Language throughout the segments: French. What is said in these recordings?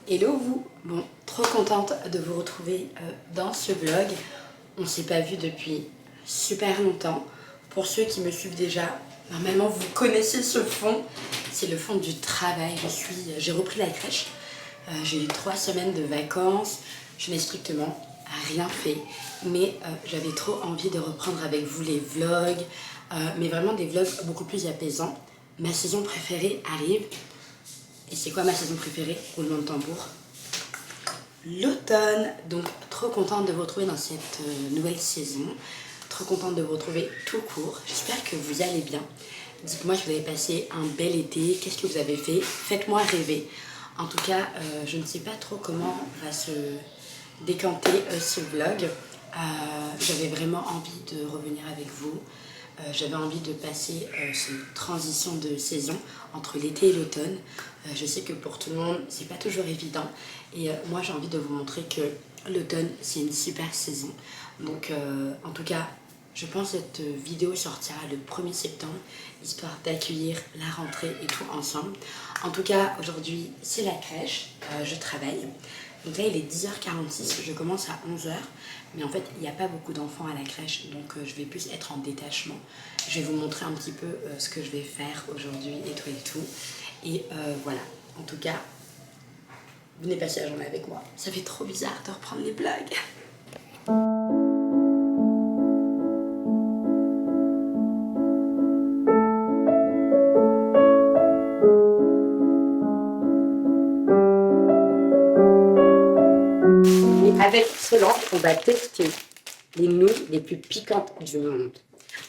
Hello vous. Bon, trop contente de vous retrouver dans ce vlog. On s'est pas vu depuis super longtemps. Pour ceux qui me suivent déjà, normalement vous connaissez ce fond. C'est le fond du travail. J'ai repris la crèche. J'ai eu 3 semaines de vacances. Je n'ai strictement rien fait. Mais j'avais trop envie de reprendre avec vous les vlogs. Mais vraiment des vlogs beaucoup plus apaisants. Ma saison préférée arrive. Et c'est quoi ma saison préférée? Roulement de tambour. L'automne. Donc trop contente de vous retrouver dans cette nouvelle saison. Trop contente de vous retrouver tout court. J'espère que vous allez bien. Dites-moi si vous avez passé un bel été. Qu'est-ce que vous avez fait? Faites-moi rêver. En tout cas, je ne sais pas trop comment va se décanter ce vlog. J'avais vraiment envie de revenir avec vous. J'avais envie de passer cette transition de saison entre l'été et l'automne. Je sais que pour tout le monde, c'est pas toujours évident. Et moi, j'ai envie de vous montrer que l'automne, c'est une super saison. Donc, en tout cas, je pense que cette vidéo sortira le 1er septembre, histoire d'accueillir la rentrée et tout ensemble. En tout cas, aujourd'hui, c'est la crèche. Je travaille. Donc là, il est 10h46, je commence à 11h. Mais en fait, il n'y a pas beaucoup d'enfants à la crèche, donc je vais plus être en détachement. Je vais vous montrer un petit peu ce que je vais faire aujourd'hui et tout et tout. Et voilà, en tout cas, venez passer la journée avec moi. Ça fait trop bizarre de reprendre les blagues. Et avec cela, on va tester les nouilles les plus piquantes du monde.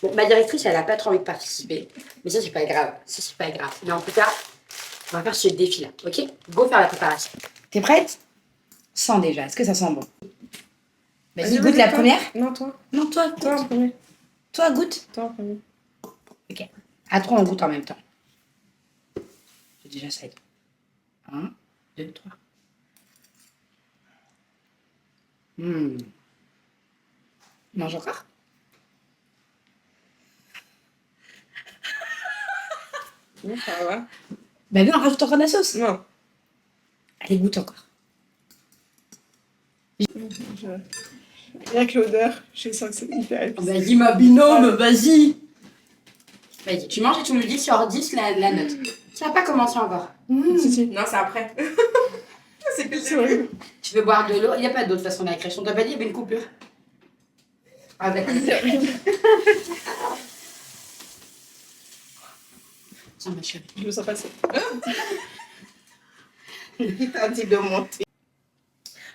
Bon, ma directrice, elle n'a pas trop envie de participer, mais ça, c'est pas grave. Ça, c'est pas grave. Mais en tout cas, on va faire ce défi-là, ok? Go faire la préparation. T'es prête? Sens déjà, est-ce que ça sent bon? Vas-y, goûte la première. Non, toi. Non, toi, Toi en premier. toi, goûte. Toi en premier. Ok. À 3, on goûte en même temps. J'ai déjà ça. 1, 2, 3. Mange encore? Non, ça va. Bah non, rajoute encore de la sauce. Non. Allez, goûte encore. Rien que l'odeur, je sens que c'est hyper épicé. Vas-y, ma binôme, vas-y. Vas-y, tu manges et tu me dis sur 10 la note. Ça n'a pas commencé encore. Si, si. Non, c'est après. C'est que le début. Tu veux boire de l'eau? Il n'y a pas d'eau de toute façon dans la crèche. On t'a pas dit, il y avait une coupure. Ah, d'accord. Tiens, ma chérie. Je me sens passer. Il t'a dit de monter.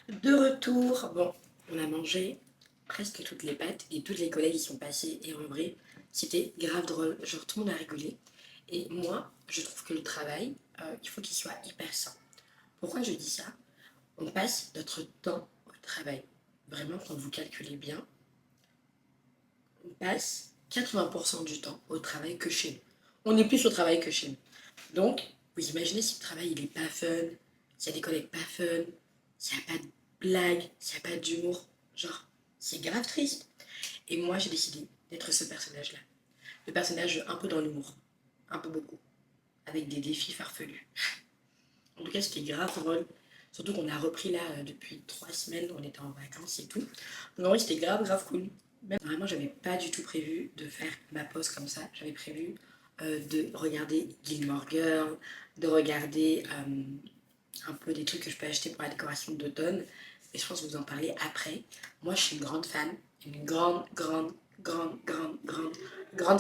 De retour. Bon, on a mangé presque toutes les pâtes et toutes les collègues y sont passées. Et en vrai, c'était grave drôle. Genre, tout le monde a rigolé. Et moi, je trouve que le travail, il faut qu'il soit hyper sain. Pourquoi je dis ça? On passe notre temps au travail. Vraiment, quand vous calculez bien, on passe 80% du temps au travail que chez nous. On est plus au travail que chez nous. Donc, vous imaginez si le travail il est pas fun, s'il y a des collègues pas fun, s'il n'y a pas de blagues, s'il n'y a pas d'humour, genre, c'est grave triste. Et moi, j'ai décidé d'être ce personnage-là. Le personnage un peu dans l'humour, un peu beaucoup, avec des défis farfelus. En tout cas, c'était grave drôle. Surtout qu'on a repris là depuis 3 semaines, on était en vacances et tout. Donc en vrai, c'était grave cool. Même, vraiment, j'avais pas du tout prévu de faire ma pause comme ça. J'avais prévu de regarder Gilmore Girl, de regarder un peu des trucs que je peux acheter pour la décoration d'automne. Et je pense vous en parler après. Moi, je suis une grande fan, une grande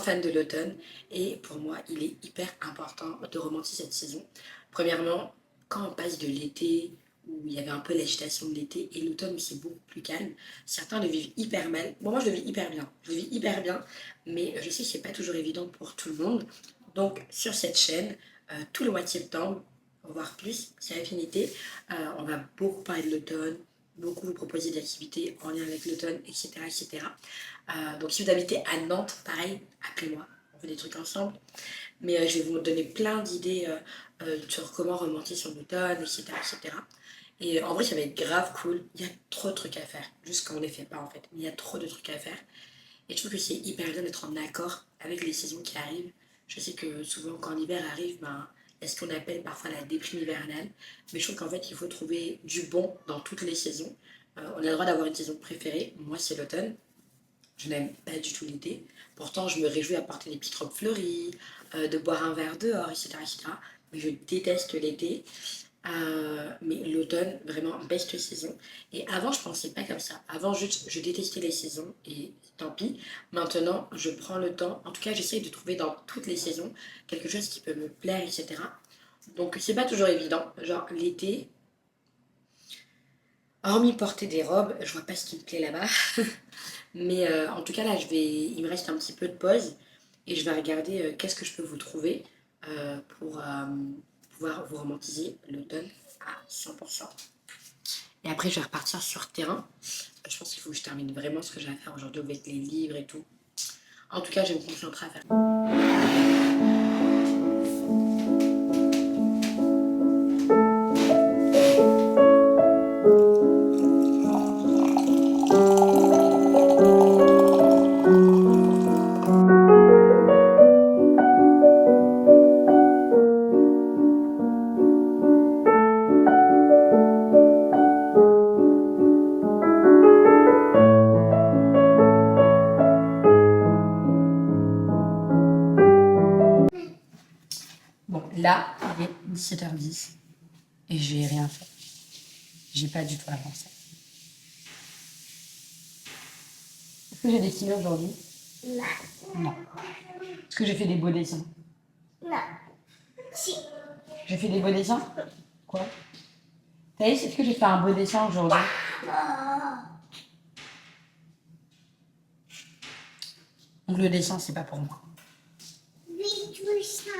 fan de l'automne. Et pour moi, il est hyper important de romantiser cette saison. Premièrement, quand on passe de l'été, où il y avait un peu l'agitation de l'été, et l'automne où c'est beaucoup plus calme, certains le vivent hyper mal. Bon, moi je le vis hyper bien. Je le vis hyper bien, mais je sais que c'est pas toujours évident pour tout le monde. Donc, sur cette chaîne, tout le mois de septembre, voire plus, c'est Affinité, on va beaucoup parler de l'automne, beaucoup vous proposer des activités en lien avec l'automne, etc. etc. Donc, si vous habitez à Nantes, pareil, appelez-moi, on fait des trucs ensemble. Mais je vais vous donner plein d'idées sur comment remonter sur l'automne, etc., etc. Et en vrai, ça va être grave cool. Il y a trop de trucs à faire, juste qu'on ne les fait pas en fait. Il y a trop de trucs à faire. Et je trouve que c'est hyper bien d'être en accord avec les saisons qui arrivent. Je sais que souvent, quand l'hiver arrive, ben, il ce qu'on appelle parfois la déprime hivernale. Mais je trouve qu'en fait, il faut trouver du bon dans toutes les saisons. On a le droit d'avoir une saison préférée. Moi, c'est l'automne. Je n'aime pas du tout l'été. Pourtant, je me réjouis à porter des petites robes fleuries, de boire un verre dehors, etc., etc. Mais je déteste l'été. Mais l'automne, vraiment, best saison. Et avant, je pensais pas comme ça. Avant, juste, je détestais les saisons et tant pis. Maintenant, je prends le temps. En tout cas, j'essaye de trouver dans toutes les saisons quelque chose qui peut me plaire, etc. Donc, c'est pas toujours évident. Genre, l'été, hormis porter des robes, je vois pas ce qui me plaît là-bas. Mais en tout cas, là, il me reste un petit peu de pause et je vais regarder qu'est-ce que je peux vous trouver pour pouvoir vous romantiser l'automne à 100%. Et après, je vais repartir sur terrain. Je pense qu'il faut que je termine vraiment ce que j'ai à faire aujourd'hui avec les livres et tout. En tout cas, je vais me concentrer à faire. Bon, là, il est 17h10 et j'ai rien fait. J'ai pas du tout avancé. Est-ce que j'ai dessiné aujourd'hui? Non. Est-ce que j'ai fait des beaux dessins? Non. Si. J'ai fait des beaux dessins? Quoi? Thaïs, est-ce que j'ai fait un beau dessin aujourd'hui? Donc le dessin, c'est pas pour moi. Oui, tout ça.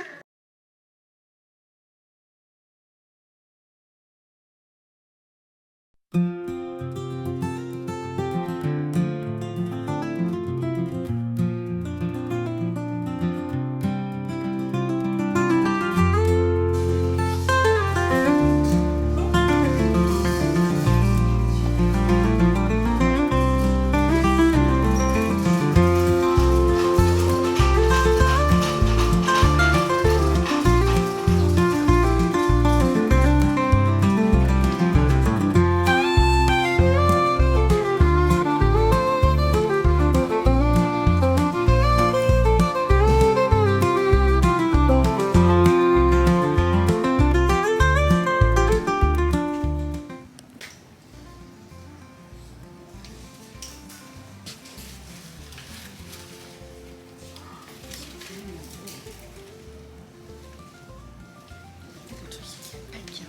Le truc, c'est qu'il y a pas de bien.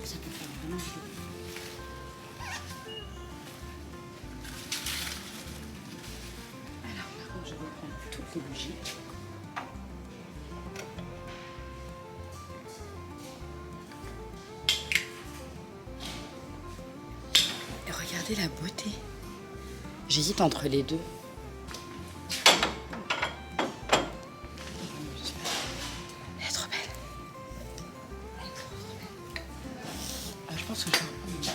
Ça peut faire vraiment chaud. Alors, par contre, je vais prendre toutes les bougies. Et regardez la beauté. J'hésite entre les deux. Elle est trop belle. Elle est trop belle. Je pense que je vais en prendre une.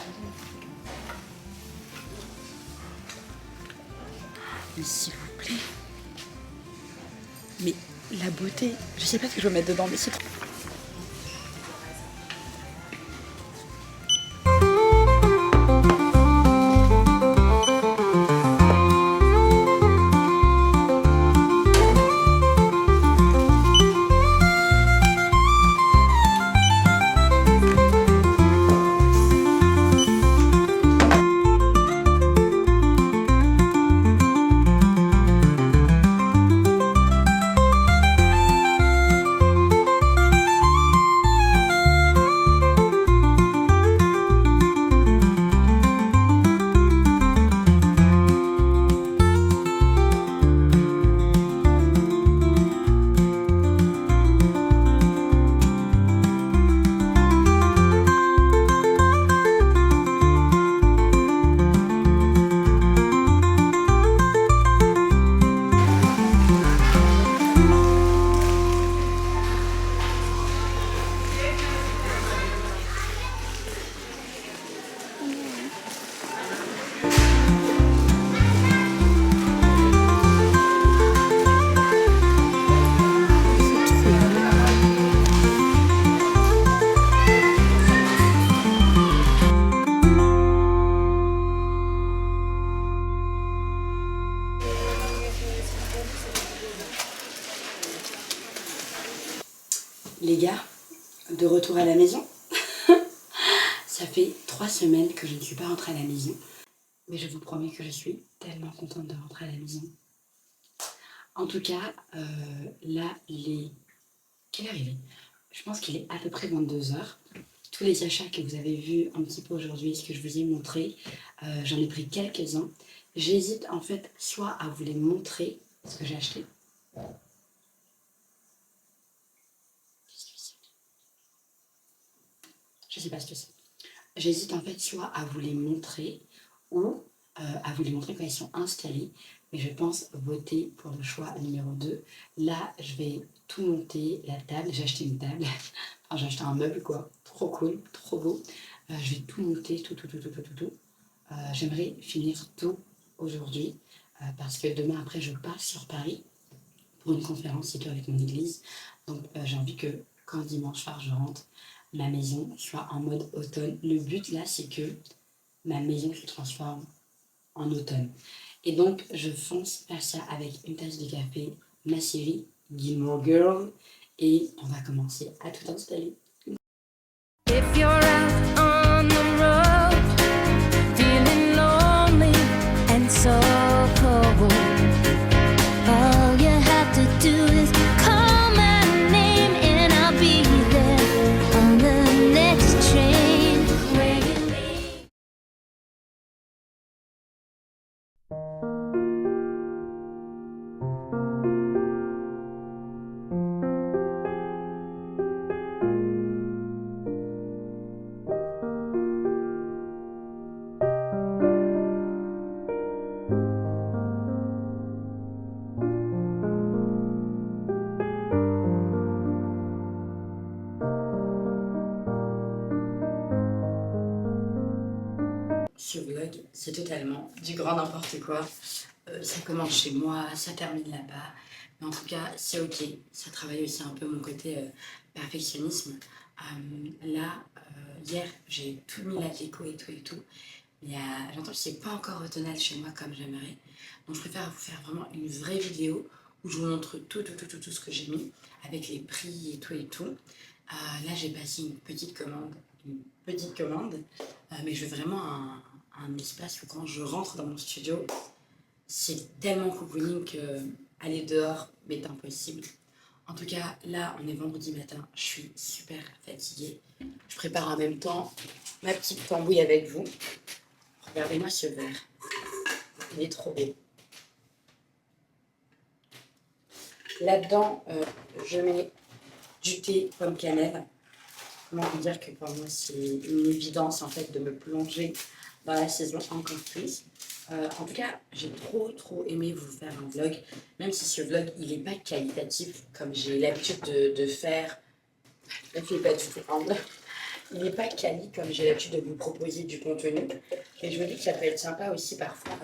Mais s'il vous plaît. Mais la beauté. Je sais pas ce que je vais mettre dedans, mais c'est trop. de retour à la maison. Ça fait 3 semaines que je ne suis pas rentrée à la maison. Mais je vous promets que je suis tellement contente de rentrer à la maison. En tout cas, là, il est... Quelle heure il est? Je pense qu'il est à peu près 22h. Tous les achats que vous avez vus un petit peu aujourd'hui, ce que je vous ai montré, j'en ai pris quelques-uns. J'hésite en fait soit à vous les montrer, ce que j'ai acheté. Je sais pas ce que c'est. J'hésite en fait soit à vous les montrer ou à vous les montrer quand ils sont installés. Mais je pense voter pour le choix numéro 2. Là, je vais tout monter, la table. J'ai acheté une table. Enfin, j'ai acheté un meuble, quoi. Trop cool, trop beau. Je vais tout monter, tout. J'aimerais finir tout aujourd'hui parce que demain, après, je pars sur Paris pour une conférence et tout avec mon église. Donc, j'ai envie que quand dimanche soir, je rentre, ma maison soit en mode automne. Le but, là, c'est que ma maison se transforme en automne. Et donc, je fonce faire ça avec une tasse de café, ma série Gilmore Girl, et on va commencer à tout installer. If you're out on the road, feeling lonely and so cold, all you have to do is call my name and I'll be there on the next train where you leave. Ce vlog, c'est totalement du grand n'importe quoi. Ça commence chez moi, ça termine là-bas. Mais en tout cas, c'est ok. Ça travaille aussi un peu mon côté perfectionnisme. Hier, j'ai tout mis la déco et tout. Mais j'entends que c'est pas encore automnal chez moi comme j'aimerais. Donc je préfère vous faire vraiment une vraie vidéo où je vous montre tout ce que j'ai mis avec les prix et tout. Là, j'ai passé une petite commande. Mais je veux vraiment un espace où quand je rentre dans mon studio, c'est tellement cocooning que aller dehors m'est impossible. En tout cas, là, on est vendredi matin, je suis super fatiguée. Je prépare en même temps ma petite tambouille avec vous. Regardez-moi ce verre, il est trop beau. Là-dedans, je mets du thé pomme cannelle. Comment vous dire que pour moi, c'est une évidence en fait de me plonger dans la saison encore plus. En tout cas, j'ai trop aimé vous faire un vlog, même si ce vlog, il n'est pas qualitatif comme j'ai l'habitude de faire. Ne fait pas du tout rendre. Il n'est pas quali comme j'ai l'habitude de vous proposer du contenu. Et je me dis que ça peut être sympa aussi parfois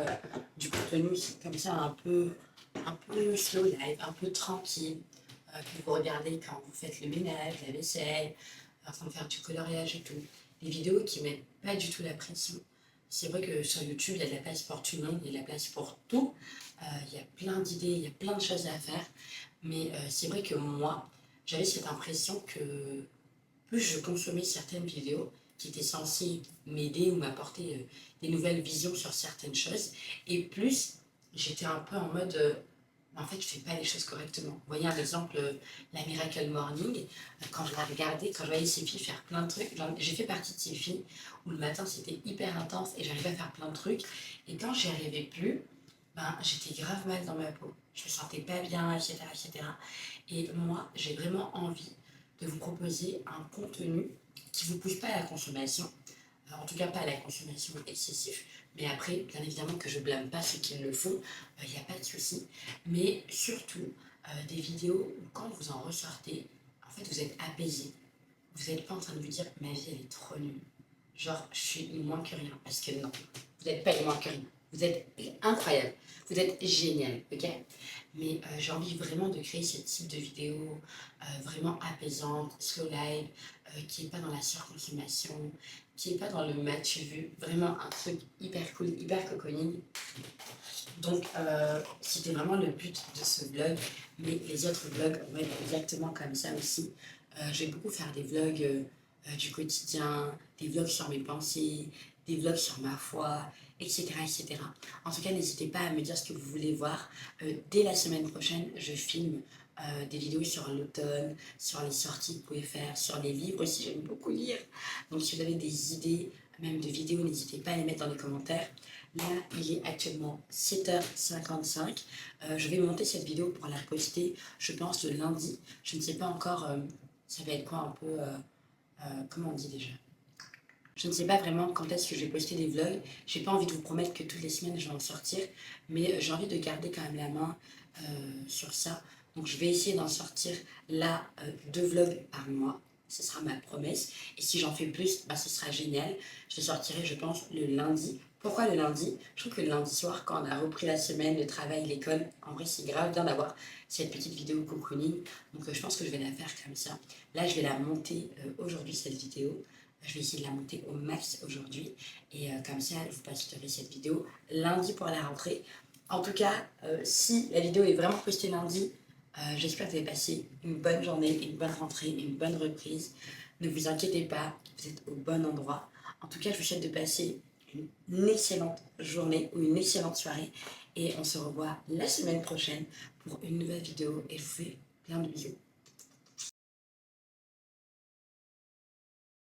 du contenu comme ça un peu slow life, un peu tranquille, que vous regardez quand vous faites le ménage, la vaisselle, en train de faire du coloriage et tout. Des vidéos qui ne mettent pas du tout la pression. C'est vrai que sur YouTube, il y a de la place pour tout le monde, il y a de la place pour tout. Il y a plein d'idées, il y a plein de choses à faire. Mais c'est vrai que moi, j'avais cette impression que plus je consommais certaines vidéos qui étaient censées m'aider ou m'apporter des nouvelles visions sur certaines choses, et plus j'étais un peu en mode en fait je fais pas les choses correctement. Vous voyez un exemple, la Miracle Morning, quand je la regardais, quand je voyais ces filles faire plein de trucs, j'ai fait partie de ces filles où le matin c'était hyper intense et j'arrivais à faire plein de trucs, et quand j'y arrivais plus, j'étais grave mal dans ma peau, je me sentais pas bien, etc. Et moi j'ai vraiment envie de vous proposer un contenu qui ne vous pousse pas à la consommation, en tout cas pas à la consommation excessive, mais après, bien évidemment que je blâme pas ceux qui le font, il n'y a pas de souci, mais surtout des vidéos où quand vous en ressortez, en fait vous êtes apaisé, vous n'êtes pas en train de vous dire ma vie elle est trop nulle, genre je suis moins que rien, parce que non, vous n'êtes pas moins que rien, vous êtes incroyable, vous êtes génial, ok? Mais j'ai envie vraiment de créer ce type de vidéo vraiment apaisante, slow life, qui n'est pas dans la surconsommation, qui n'est pas dans le match vu, vraiment un truc hyper cool, hyper cocooning. Donc c'était vraiment le but de ce vlog, mais les autres vlogs vont être exactement comme ça aussi. Je vais beaucoup faire des vlogs du quotidien, des vlogs sur mes pensées, des vlogs sur ma foi, etc. etc. En tout cas, n'hésitez pas à me dire ce que vous voulez voir. Dès la semaine prochaine, je filme des vidéos sur l'automne, sur les sorties que vous pouvez faire, sur les livres aussi, j'aime beaucoup lire. Donc si vous avez des idées, même de vidéos, n'hésitez pas à les mettre dans les commentaires. Là, il est actuellement 7h55. Je vais monter cette vidéo pour la poster, je pense, le lundi. Je ne sais pas encore, ça va être quoi un peu, comment on dit déjà? Je ne sais pas vraiment quand est-ce que je vais poster des vlogs. J'ai pas envie de vous promettre que toutes les semaines je vais en sortir, mais j'ai envie de garder quand même la main sur ça. Donc je vais essayer d'en sortir là 2 vlogs par mois. Ce sera ma promesse. Et si j'en fais plus, bah, ce sera génial. Je les sortirai, je pense, le lundi. Pourquoi le lundi? Je trouve que le lundi soir, quand on a repris la semaine, le travail, l'école, en vrai, c'est grave bien d'avoir cette petite vidéo cocooning. Donc je pense que je vais la faire comme ça. Là, je vais la monter aujourd'hui, cette vidéo. Je vais essayer de la monter au max aujourd'hui. Et comme ça, je vous posterai cette vidéo lundi pour la rentrée. En tout cas, si la vidéo est vraiment postée lundi, j'espère que vous avez passé une bonne journée, une bonne rentrée, une bonne reprise. Ne vous inquiétez pas, vous êtes au bon endroit. En tout cas, je vous souhaite de passer une excellente journée ou une excellente soirée. Et on se revoit la semaine prochaine pour une nouvelle vidéo. Et je vous fais plein de bisous.